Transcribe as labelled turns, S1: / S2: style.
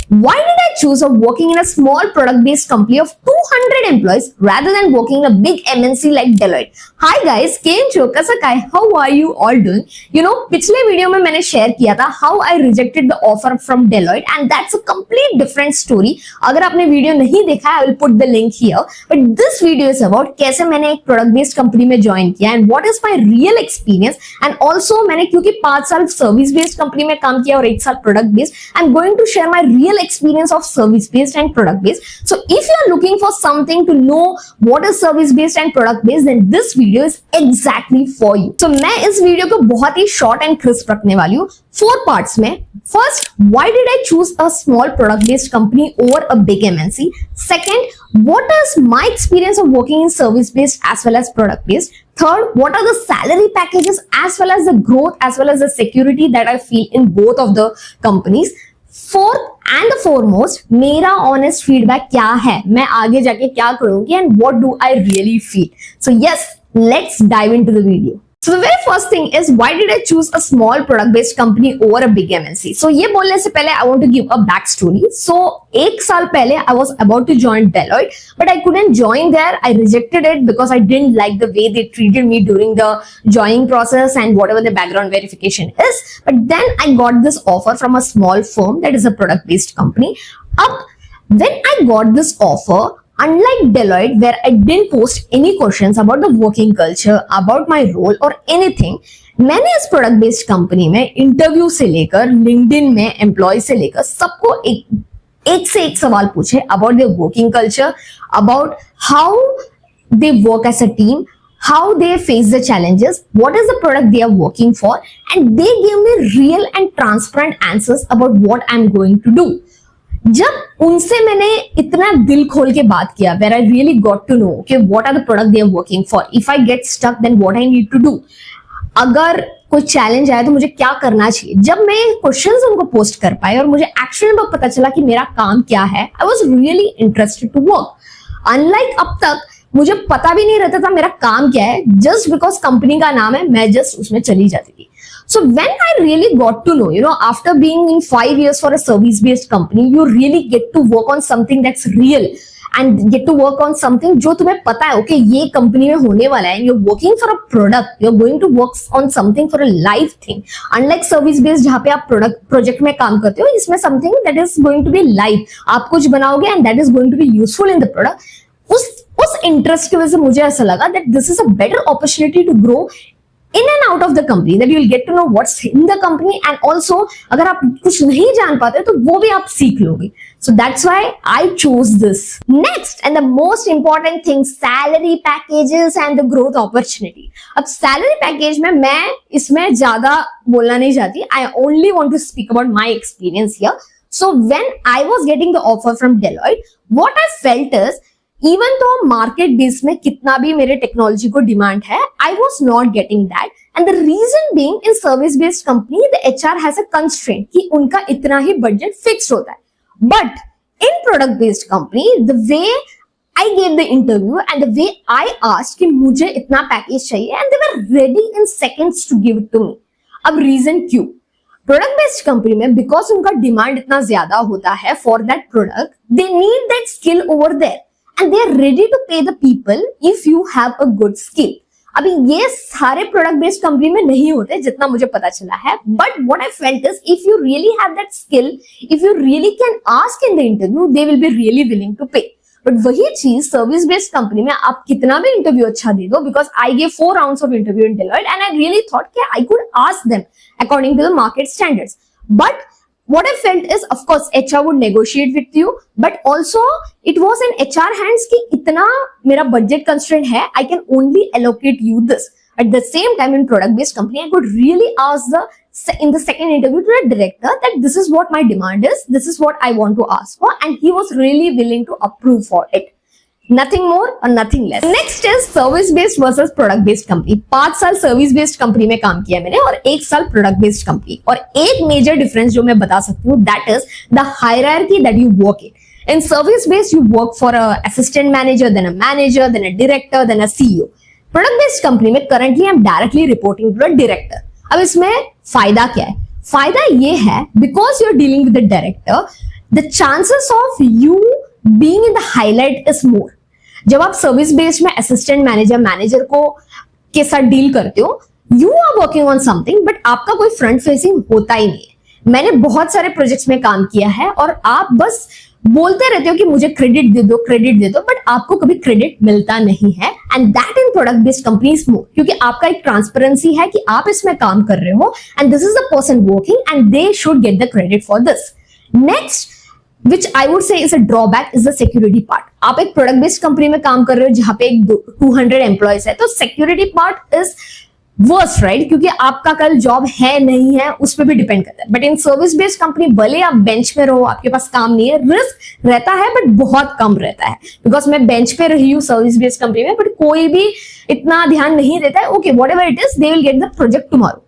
S1: Why did I choose of working in a small product-based company of 200 employees rather than working in a big MNC like Deloitte? Hi guys, केम छो कैसा काय? How are you all doing? You know, पिछले video में मैंने share किया था how I rejected the offer from Deloitte and that's a complete different story. अगर आपने वीडियो नहीं देखा है, I will put the link here. But this video is about कैसे मैंने एक product-based company में join किया and what is my real experience and also मैंने क्योंकि 5 साल service-based company में काम किया और 1 साल product-based, I'm going to share my real experience of service based and product based. So if you are looking for something to know what is service based and product based, then this video is exactly for you. So मैं इस video को बहुत ही short and crisp रखने वाली हूँ 4 parts में. First, why did I choose a small product based company over a big MNC? Second, what is my experience of working in service based as well as product based? Third, what are the salary packages as well as the growth as well as the security that I feel in both of the companies? Fourth and the foremost, मेरा honest feedback क्या है, मैं आगे जाके क्या करूंगी and what do I really feel. So yes, let's dive into the video. So the very first thing is why did I choose a small product-based company over a big MNC? So ये बोलने से पहले I want to give a backstory. So 1 साल पहले I was about to join Deloitte, but I couldn't join there. I rejected it because I didn't like the way they treated me during the joining process and whatever the background verification is. But then I got this offer from a small firm that is a product-based company. When I got this offer, unlike Deloitte, where I didn't post any questions about the working culture, about my role or anything, मैंने इस product based company में interview से लेकर LinkedIn में employ से लेकर सबको एक से एक सवाल पूछे about their working culture, about how they work as a team, how they face the challenges, what is the product they are working for, and they give me real and transparent answers about what I'm going to do. जब उनसे मैंने इतना दिल खोल के बात किया, where I really got to know कि what are the product they are working for, if I get stuck then what I need to do, अगर कोई चैलेंज आया तो मुझे क्या करना चाहिए, जब मैं क्वेश्चंस उनको पोस्ट कर पाए और मुझे एक्चुअली में पता चला कि मेरा काम क्या है, I was really interested to work. Unlike अब तक मुझे पता भी नहीं रहता था मेरा काम क्या है, जस्ट बिकॉज कंपनी का नाम है मैं जस्ट उसमें चली जाती थी. So when I really got to know, after being in 5 years for a service-based company, you really get to work on something that's real and get to work on something जो तुम्हें पता है, okay, ये company में होने वाला है. You're working for a product, you're going to work on something for a live thing. Unlike service-based जहाँ पे आप प्रोजेक्ट में काम करते हो, इसमें something that is going to be live. आप कुछ बनाओगे and that is going to be useful in the product. उस इंटरेस्ट की वजह से मुझे ऐसा लगा that this is a better opportunity to grow in and out of the company, that you will get to know what's in the company and also अगर आप कुछ नहीं जान पाते तो वो भी आप सीख लोगे. So that's why I chose this. Next and the most important thing, salary packages and the growth opportunity. अब salary package में मैं इसमें ज्यादा बोलना नहीं चाहती. I only want to speak about my experience here. So when I was getting the offer from Deloitte, what I felt is even though market base में कितना भी मेरे टेक्नोलॉजी को डिमांड है, I was not getting that. And the reason being in service based company the HR has a constraint कि उनका इतना ही बजट फिक्स होता है. But in product based company the way I gave the interview and the way I asked कि मुझे इतना package चाहिए and they were ready in seconds to give it to me. अब रीजन क्यों? Product based company में because उनका demand इतना ज्यादा होता है for that product, they need that skill over there and they are ready to pay the people if you have a good skill. अभी ये सारे प्रोडक्ट बेस्ड कंपनी में नहीं होते जितना मुझे पता चला है, but what I felt is if you really have that skill, if you really can ask in the interview, they will be really willing to pay. But वही चीज सर्विस बेस्ड कंपनी में आप कितना भी इंटरव्यू अच्छा दे दो, because I gave 4 rounds of interview in Deloitte and I really thought कि I could ask them according to the market standards. But what I felt is, of course, HR would negotiate with you, but also it was in HR hands कि इतना मेरा budget constraint है, I can only allocate you this. At the same time, in product-based company, I could really ask in the second interview to the director that this is what my demand is, this is what I want to ask for, and he was really willing to approve for it. Nothing more or nothing less. Next is service based versus product based company. 5 साल service based company में काम किया मैंने और 1 साल product based company. और एक major difference जो मैं बता सकती हूँ, that is the hierarchy that you work in. In service based, you work for a assistant manager, then a manager, then a director, then a CEO. Product based company में currently I'm directly reporting to a director. अब इसमें फायदा क्या है? फायदा ये है because you're dealing with the director, the chances of you being in the highlight is more. जब आप सर्विस बेस्ड में असिस्टेंट मैनेजर मैनेजर को के साथ डील करते हो, you are working on something, but आपका कोई फ्रंट फेसिंग होता ही नहीं है। मैंने बहुत सारे प्रोजेक्ट्स में काम किया है और आप बस बोलते रहते हो कि मुझे क्रेडिट दे दो, क्रेडिट दे दो, बट आपको कभी क्रेडिट मिलता नहीं है। And that in product based companies मोर, क्योंकि आपका एक ट्रांसपेरेंसी है कि आप इसमें काम कर रहे हो and this is the person working and they should get the credit for this. Next which I would say is a drawback is the security part. आप एक प्रोडक्ट बेस्ड कंपनी में काम कर रहे हो जहां पे एक 200 एम्प्लॉयज है, तो security part is worst, right? क्योंकि आपका कल जॉब है नहीं है उस पर भी डिपेंड करता है। But in service based company भले आप बेंच में रहो, आपके पास काम नहीं है, रिस्क रहता है बट बहुत कम रहता है। बिकॉज मैं बेंच पे रही हूँ सर्विस बेस्ड कंपनी में, बट कोई भी इतना ध्यान नहीं देता है। Okay, whatever it is, they will get the project tomorrow.